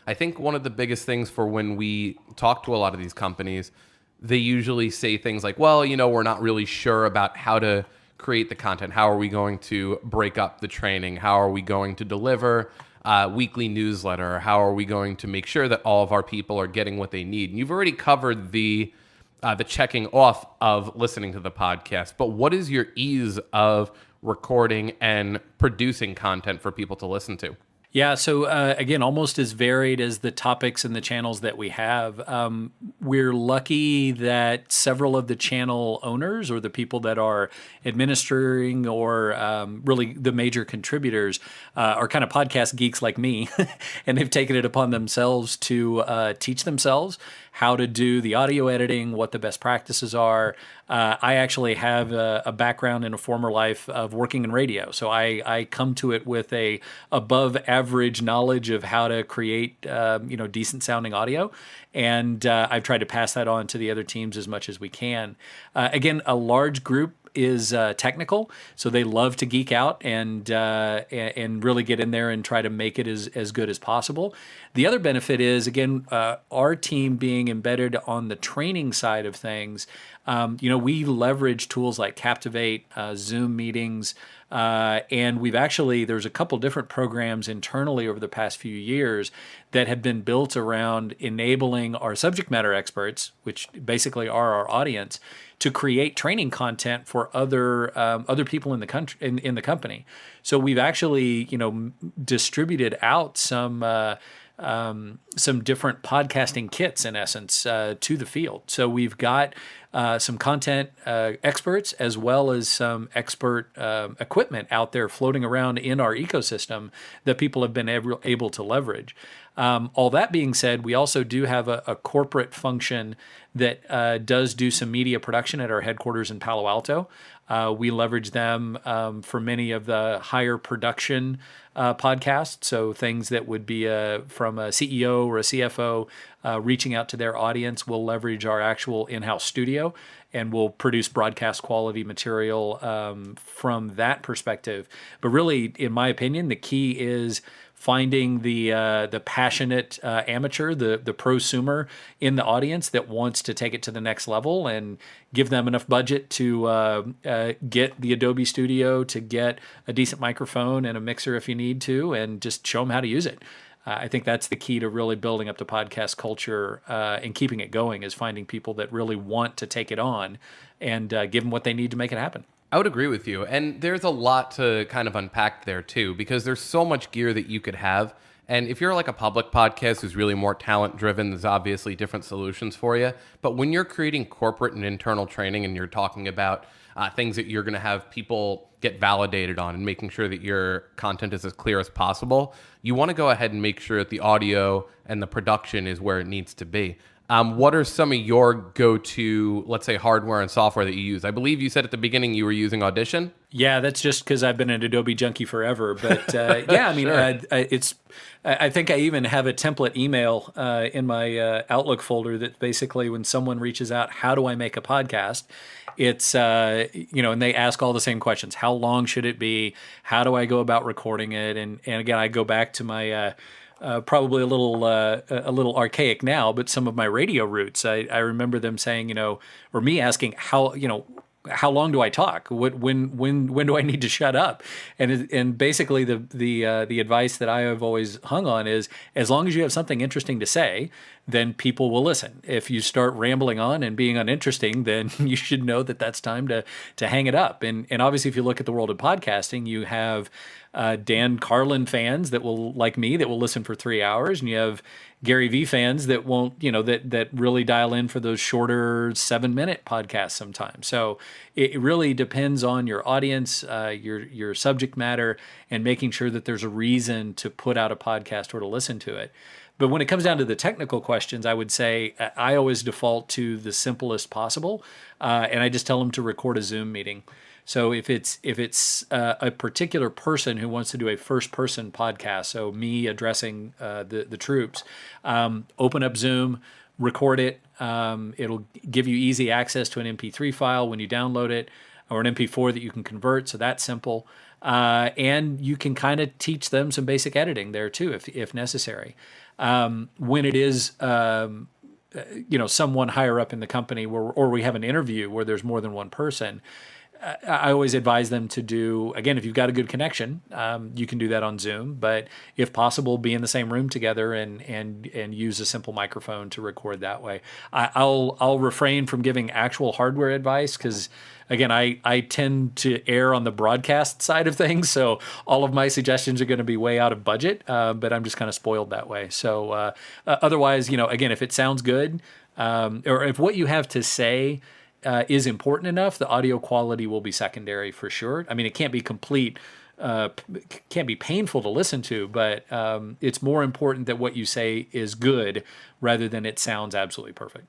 I think one of the biggest things for when we talk to a lot of these companies, they usually say things like, well, we're not really sure about how to create the content. How are we going to break up the training? How are we going to deliver weekly newsletter? How are we going to make sure that all of our people are getting what they need? And you've already covered the checking off of listening to the podcast, but what is your ease of recording and producing content for people to listen to? Yeah, so again, almost as varied as the topics and the channels that we have. We're lucky that several of the channel owners or the people that are administering or really the major contributors are kind of podcast geeks like me, and they've taken it upon themselves to teach themselves how to do the audio editing, what the best practices are. I actually have a background in a former life of working in radio, so I come to it with a above average knowledge of how to create decent sounding audio, and I've tried to pass that on to the other teams as much as we can. Again, a large group is technical, so they love to geek out and really get in there and try to make it as good as possible. The other benefit is, again, our team being embedded on the training side of things. We leverage tools like Captivate, Zoom meetings, and there's a couple different programs internally over the past few years that have been built around enabling our subject matter experts, which basically are our audience, to create training content for other people in the country in the company. So we've actually distributed out some different podcasting kits in essence to the field. So we've got some content experts as well as some expert equipment out there floating around in our ecosystem that people have been able to leverage. All that being said, we also do have a corporate function that does do some media production at our headquarters in Palo Alto. We leverage them for many of the higher production podcasts, so things that would be from a CEO or a CFO reaching out to their audience. We'll leverage our actual in-house studio, and we'll produce broadcast quality material from that perspective. But really, in my opinion, the key is finding the passionate amateur, the prosumer in the audience that wants to take it to the next level, and give them enough budget to get the Adobe Studio, to get a decent microphone and a mixer if you need to, and just show them how to use it. I think that's the key to really building up the podcast culture and keeping it going, is finding people that really want to take it on and give them what they need to make it happen. I would agree with you. And there's a lot to kind of unpack there too, because there's so much gear that you could have. And if you're like a public podcast who's really more talent driven, there's obviously different solutions for you. But when you're creating corporate and internal training and you're talking about things that you're going to have people get validated on and making sure that your content is as clear as possible, you want to go ahead and make sure that the audio and the production is where it needs to be. What are some of your go-to, let's say, hardware and software that you use? I believe you said at the beginning you were using Audition. Yeah, that's just because I've been an Adobe junkie forever. But yeah, I mean, sure. I think I even have a template email in my Outlook folder that basically, when someone reaches out, how do I make a podcast? It's, and they ask all the same questions. How long should it be? How do I go about recording it? And again, I go back to my... probably a little archaic now, but some of my radio roots. I remember them saying, or me asking how long do I talk? When do I need to shut up? And basically the advice that I have always hung on is, as long as you have something interesting to say, then people will listen. If you start rambling on and being uninteresting, then you should know that that's time to hang it up. And obviously, if you look at the world of podcasting, you have Dan Carlin fans that will, like me, that will listen for 3 hours, and you have Gary Vee fans that won't, that really dial in for those shorter 7-minute podcasts sometimes. So it really depends on your audience, your subject matter, and making sure that there's a reason to put out a podcast or to listen to it. But when it comes down to the technical questions, I would say I always default to the simplest possible, and I just tell them to record a Zoom meeting. So if it's a particular person who wants to do a first-person podcast, so me addressing the troops, open up Zoom, record it. It'll give you easy access to an MP3 file when you download it, or an MP4 that you can convert. So that's simple. And you can kind of teach them some basic editing there too, if necessary. When it is, someone higher up in the company or we have an interview where there's more than one person, I always advise them to do, again, if you've got a good connection, you can do that on Zoom, but if possible, be in the same room together and use a simple microphone to record that way. I'll refrain from giving actual hardware advice because, again, I tend to err on the broadcast side of things, so all of my suggestions are going to be way out of budget, but I'm just kind of spoiled that way. So otherwise, again, if it sounds good, or if what you have to say is important enough, the audio quality will be secondary for sure. I mean, it can't be complete, can't be painful to listen to, but it's more important that what you say is good rather than it sounds absolutely perfect.